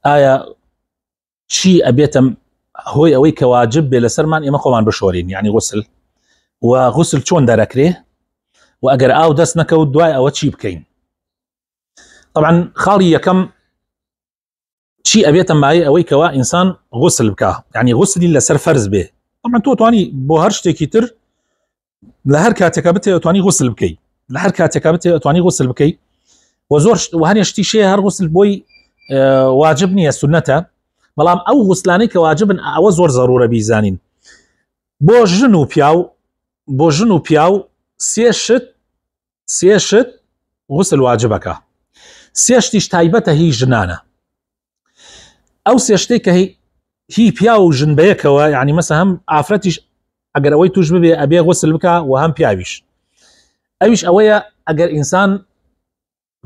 ئایا چی ئەبێتە هۆی ئەوەی کە واجب بێ لەسەرمان ئێمە خۆمان بشۆرین، یعنی غوسل و غوسل چۆن دەرەکرێ و ئەگەر ئاو دەست نەکەوت دوای ئەوە چی بکەین. طبعا خاڵی یەکەم چی ئەبێتە مایە ئەوەی کەوا ئینسان غوسل بکە، یعنی غوسلی لەسەر فەرز بێ. طبعا تۆ توانی بۆ هەر شتێکی تر لە هەر کاتێکا بتێ توانی غوسل بکەیت، لە هەر کاتێکا بتێ توانی غوسل بکەیت و زۆر هەر شتی شێ هەر غوسل بۆی واجب نییە، سنەتە، بەڵام ئەو غوسلانەی کە واجبن ئەوە زۆر ضرورە بیزانین. بۆ ژن و پیاو سێ شت غوسل واجبەکە، سێ شتیش تایبەتە هی ژنانە. ئەو سێ شتێک کە هی پیا و ژن بەیەکەوە، یعنی مەسە هەم ئافرەتیش ئەگەر ئەوەی توش ببێ ئەبێ غوسل بکە و هەم پیاویش. ئەویش ئەوەیە ئەگەر ئینسان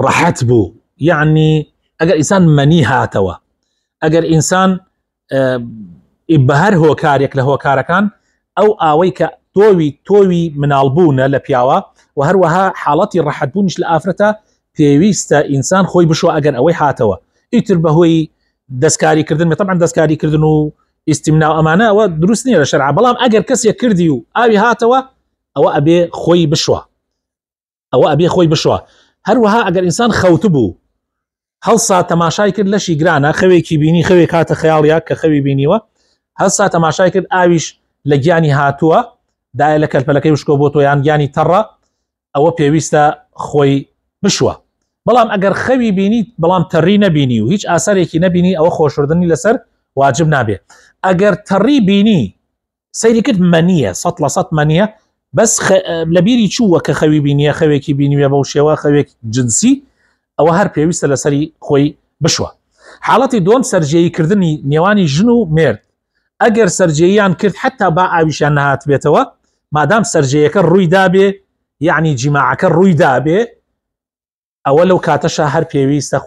ڕەحەت بوو، یعنی ئەگەر ئینسان مەنی هاتەوە، ئەگەر ئینسان بە هەر هۆکارێک لە هۆکارەکان ئەو ئاوەی کە تۆوی مناڵبوونە لە پیاوە و هەروەها حاڵەتی ڕەحەتبوونیش لە ئافرەتە پێویستە ئینسان خۆی بشوە ئەگەر ئەوەی هاتەوە. ئیتر بەهۆی دەستکاریکردن، طبعا دەستکاریکردن و ئیستیمنا و ئەمانە ئەوە دروست نییە لە شەرع، بەڵام ئەگەر کەسێک کردی و ئاوی هاتەوە ئەوە ئەبێ خۆی بشوە. هەروەها ئەگەر ئینسان خەوت بوو هەڵسا تەماشای کرد لەشی گرانە، خەوێکی بینی، خەوێک هاتە خەیاڵیا کە خەوی بینیوە، هەڵسا تەماشای کرد ئاویش لە گیانی هاتووە، دایە لە کەلپەلەکەی وشکۆ بۆ تۆ یان گیانی تەڕە، ئەوە پێویستە خۆی بشوە. بەڵام ئەگەر خەوی بینیت بەڵام تەڕی نەبینی و هیچ ئاسارێکی نەبینی ئەوە خۆشوردنی لەسەر واجب نابێ. ئەگەر تەڕی بینی سەیری کرد مەنیە، 100% مەنیە، بەس لە بیری چووە کە خەوی بینیە، خەوێکی بینیوە بەو شێوە، خەوێک جنسی، ئەوە هەر پێویستە لەسەری خۆی بشوە. حاڵەتی دوم سەرجێییکردنی نێوانی ژن و مێرد. ئەگەر سەرجێییان کرد حتا با ئاویشیان نەهات بێتەوە، مادام سەرجەیەکە ڕووی دابێ، یعنی جیماعەکە ڕووی دابێ، ئەوە لەو کاتەشە هەر پێویستە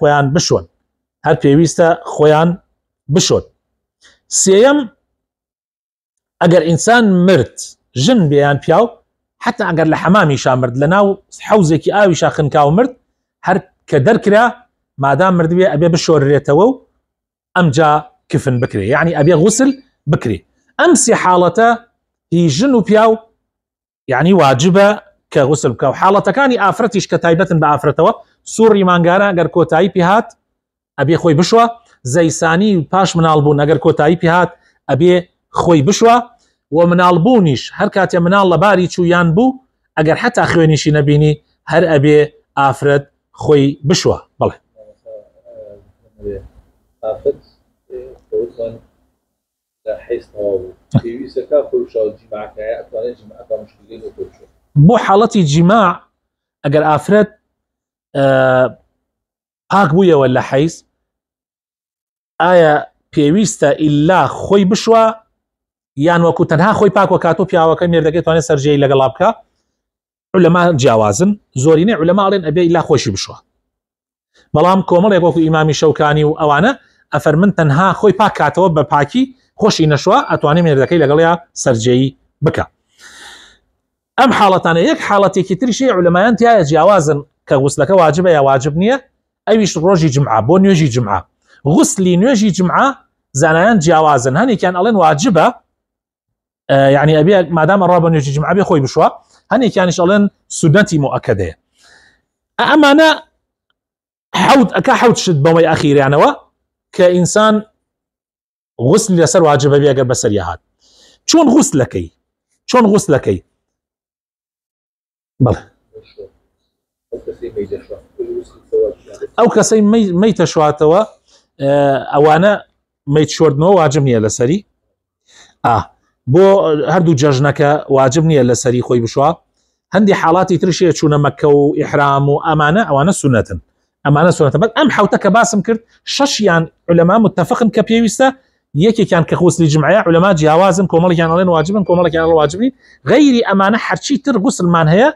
خۆیان بشۆن. سێیەم ئەگەر ئینسان مرد، ژن بێیان پیاو، حتا ئەگەر لە حەمامیشا مرد، لە ناو حەوزێکی ئاویشا خنکاو مرد، هەر کە دەرکرا مادام مرد بێ ئەبێ بشۆررێتەوە و ئەمجا کفن بکرێ، یعنی ئەبێ غوسل بکرێ. ئەم سێ حاڵەتە هی ژن و پیاو یعنی واجبە کە غوسل بکە. و حاڵەتەکانی ئافرەتیش کە تایبەتن بە ئافرەتەوە، سوڕی مانگارە ئەگەر کۆتایی پێهات ئەبێ خۆی بشوە، زەیسانی و پاش مناڵبوون ئەگەر کۆتایی پێهات ئەبێ خۆی بشوە، و مناڵبوونیش هەر کاتێ مناڵ لە باری چوویان بوو ئەگەر حتا خوێنیشی نەبینی هەر ئەبێ ئافرەت خۆی بشوە. بڵێ بۆ حاڵەتی جیماع ئەگەر ئافرەت پاک بوویەوە لە حەیز، ئایا پێویستە ئیلا خۆی بشوە یان وەکو تەنها خۆی پاک وەکاتۆ پیاوەکە مێردەکەی توانێت سەرجەی لەگەڵا بکە؟ عولەما جیاوازن، زۆرینەی عولەما ئەڵێن ئەبێ ئیلا خۆشی بشوە، بەڵام کۆمەڵێک وەکو ئیمامی شەوکانی و ئەوانە ئەفەرمن تەنها خۆی پاک کاتەوە بە پاکی خۆشی نەشوە ئەتوانێت مێردەکەی لەگەڵیا سەرجەی بکە. ئەم حاڵەتانە یەک حاڵەتێکی تریشی عولەمایان تایە جیاوازن کە غوسلەکە واجبە یا واجب نییە، ئەویش ڕۆژی جمعە بۆ نوێژی جمعە. غوسلی نوێژی جمعە زانایان جیاوازن، هەنێکیان ئەڵێن واجبە، یعنی ئەبێ مادام ڕوا بە نوێژی جمعە بێ خۆی بشوە، هەنێکیانیش ئەڵێن سونەتی مؤەکەدەیە. ئەمانە حەوت شت بەوەی ئەخیریانەوە کە ئینسان غوسلی لەسەر واجبە بێ ئەگەر بەسەریا هات. چۆن غوسلەکەی؟ بەڵێ ئەو کەسەی مەیتە شواتەوە ئەوانە مەیت شۆردنەوە واجب نییە لەسەری، بۆ هەردوو جەژنەکە واجب نییە لەسەری خۆی بشوە. هەندی حاڵاتی ترشەیە چوونە مەککە و ئیحرام و ئەوانە سونەتن، بەس ئەم حەوتە کە باسم کرد شەشیان عولەما متفقن کە پێویستە، یەکێکیان کە غوسلی جمعەیە عولەما جیاوازن، کۆمەڵێکیان ئەڵێن واجبن، کۆمەڵێکیان ئەڵێن واجب نین. غەیری ئەمانە هەرچی تر غوسلمان هەیە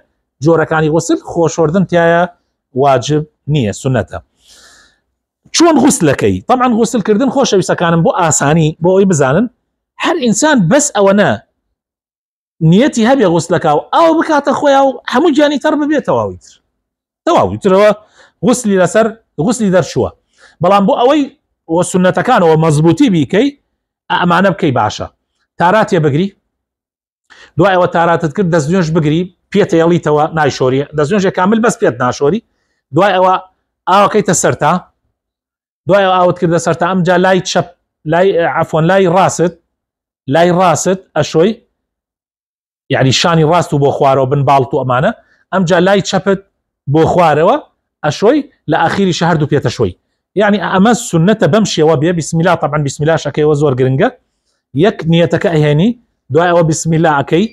جۆرەکانی غوسل خۆشوردن تایە واجب نییە، سونەتە. چۆن غوسلەکەی؟ طبعا غوسلکردن خۆشەویستەکانم بۆ ئاسانی بۆ ئەوی بزانن هەر ئینسان بەس ئەوەنە نیەتی هەبێ غوسلەکە و ئەو بکاتە خۆیان و هەموو گیانی تەڕ ببێت تەواوی ترەوە غوسلی لەسەر غوسلی دەرچووە. بەڵام بۆ ئەوەی و سنەتەکانەوە مەزبوطی بیکەی ئەمانە بکەی باشە. تاراتێ بگری دوای ئەوە تاراتت کرد دەستنوێژ بگری پێتەیەڵیتەوە نایشۆری دەستنوێژێک کامل بەس پێت ناشۆری دوای ئەوە ئاوەکەیتە سەرتا دوای ئاوت کردە سەرتا ئەمجا لای چەپ لای عفۆن لای ڕاست ئەشۆی یعنی شانی ڕاست و بۆ خوارەوە بن باڵت و ئەمانە ئەمجا لای چەپت بۆ خوارەوە ئەشۆی لە ئاخیریش هەردوو پێتە شۆی یعنی ئەمە سنەتە بەم شێوە بێ بسم الله طبعا بسم الله شەکەیەوە زۆر گرنگە یەک نیەتەکە ئەهێنی دوای ئەوە بسم الله ئەکەی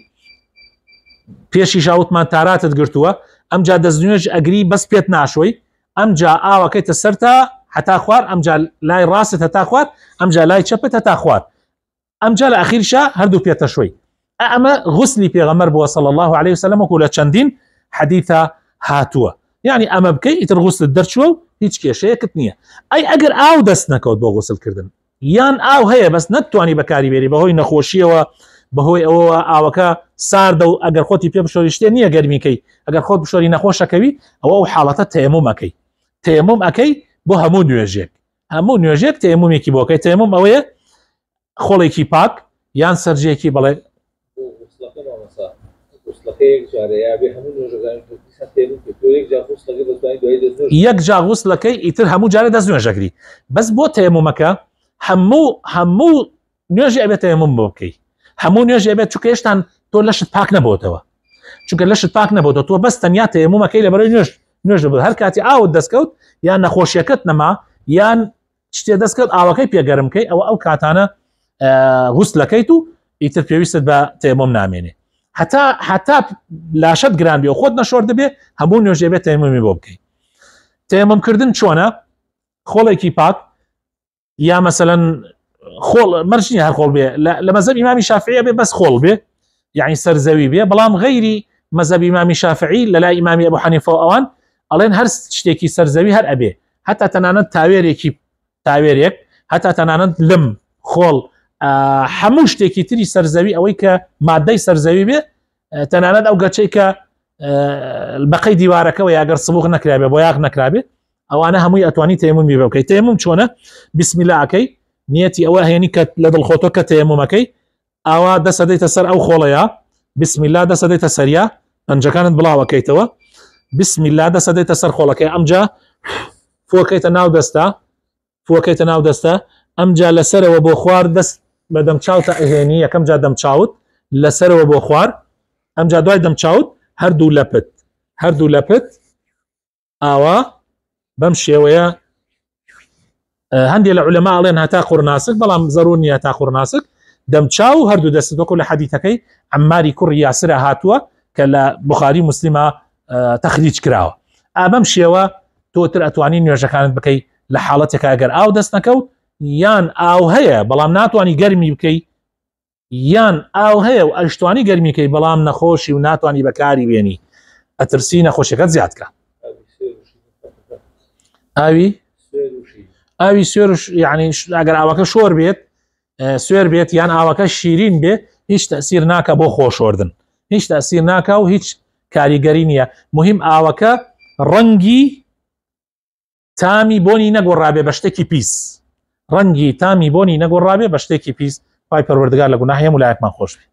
پێشی ژاوتمان تاراتت گرتووە ئەمجا دەستنوێژ ئەگری بەس پێت ناشۆی ئەمجا ئاوەکەیتە سەرتا حتا خوار ئەمجا لای ڕاست هەتا خوار ئەمجا لای چەپت هەتا خوار ئەمجا لە ئەخیرشا هەردوو پێتە شۆی ئەمە غوسلی پێغەمبەر بووە صلی الله عليه وسلم وەکو لە چەندین حەدیثە هاتووە یعنی ئەمە بکەی ئیتر غوسلت دەرچووە و هیچ کێشەیەکت نییە ئەی ئەگەر ئاو دەست نەکەوت بۆ غوسلکردن یان ئاو هەیە بەس نەتوانی بەکاری بێری بەهۆی نەخۆشیەوە بەهۆی ئەوە ئاوەکە ساردە و ئەگەر خۆتی پێ بشۆری شتێ نییە گەرمیکەی ئەگەر خۆت بشۆری نەخۆشەکەوی ئەوە ئەو حاڵەتە تەیەموم ئەەکەی بۆ هەموو نوێژێک تەیەمومێکی بۆکەی تەیەموم ئەوەیە خۆڵێکی پاک یان سەرجەیەکی بڵێ یەک جا غوسلەکەی ئیتر هەموو جارە دەستنوێژەکری بەس بۆ تەیەمومەکە هەموو نوێژی ئەبێت تەیەموم بۆ بکەی هەموو نوێژی ئەبێت چونکە هێشتا تۆ لەشت پاک نەبووتەوە چونکە لەشت پاک نەبووتەوە تۆ بەس تەنیا تەیەمومەکەی لەبەرەوەی نوێژ بوو هەر کاتی ئاوت دەستکەوت یان نەخۆشیەکەت نەما یان شتێ دەستکەوت ئاوەکەی پێگەرمکەی ئەو کاتانە غوسلەکەیت و ئیتر پێویستت بە تەیەموم نامێنێ حتا لاشت گران بێ و خۆت نەشۆر دەبێ هەموو نوێژێ بێت تەیەمومی بۆ بکەیت تەیەمومکردن چۆنە خۆڵێکی پاک یا مەسەلەن خۆڵ مەرجنی هەر خۆڵ بێ لە مەذهب ئیمامی شافعی بێ بەس خۆڵ بێ یعنی سەرزەوی بێ بەڵام غەیری مەذهب ئیمامی شافعی لەلای ئیمامی ئەبو حەنیفە و ئەوان ئەڵێن هەر شتێکی سەرزەوی هەر ئەبێ هەتا تەنانەت تاوێرێک هەتا تەنانەت لم خۆڵ هەموو شتێکی تری سەرزەوی ئەوەی کە مادەی سەرزەوی بێ تەنانەت ئەو گەچەی کە بەقەی دیوارەکەەوە یاگەر سبوغ نەکرابێ بۆ یاغ نەکرابێ ئەوانە هەمووی ئەتوانی تەیەمومی بۆ بکەیت تەیەموم چۆنە بسم الله ئەکەی نیەتی ئەوە هێنی کە لە دڵخۆتۆ کە تەیەمومەکەی ئاوا دەسەدەیتە سەر ئەو خۆڵەیە بسم الله دەسەدەیتە سەریا پەنجەکانت بڵاوەکەیتەوە بسم الله دەسەدەیتە سەر خۆڵەکەی ئەمجا فۆکەیتە ناو دەستە ئەمجا لەسەرەوە بۆ خوار دەست بە دەمچاوتە ئەهێنی یەکەم جا دەمچاوت لەسەرەوە بۆ خوار ئەمجا دوای دەمچاوت هەردوو لەپت ئاوا بەم شێوەیە هەندێک لە عولەما ئەڵێن هەتا قورناسک بەڵام زەرور نیە تا قورناسک دەمچاو هەردوو دەست وەکو لە حەدیثەکەی عەماری کوڕی یاسرە هاتووە کە لە بوخاری موسلیمە تەخریج کراوە بەم شێوە تۆتر ئەتوانی نوێژەکانت بکەی لە حاڵەتێکە ئەگەر ئاو دەست نەکەوت یان ئاو هەیە بەڵام ناتوانی گەرمی بکەی یان ئاو هەیە و ئەشتوانی گەرمیکەی بەڵام نەخۆشی و ناتوانی بەکاری بێنی ئەترسی نەخۆشیەکەت زیادکە ئاوی سوێرش یعنی ئەگەر ئاوەکە شۆر بێت سوێر بێت یان ئاوەکە شیرین بێ هیچ تەسیر ناکە بۆ خۆشۆردن هیچ تەسیر ناکە و هیچ کاریگەری نییە مهم ئاوەکە ڕەنگی تامی بۆنی نەگۆڕابێ بە شتێکی پیس ڕەنگی تامی بۆنی نەگۆڕابێ بە شتێکی پیس پای پەروەردگار لە گوناهی هەموو لایەکمان خۆش بێ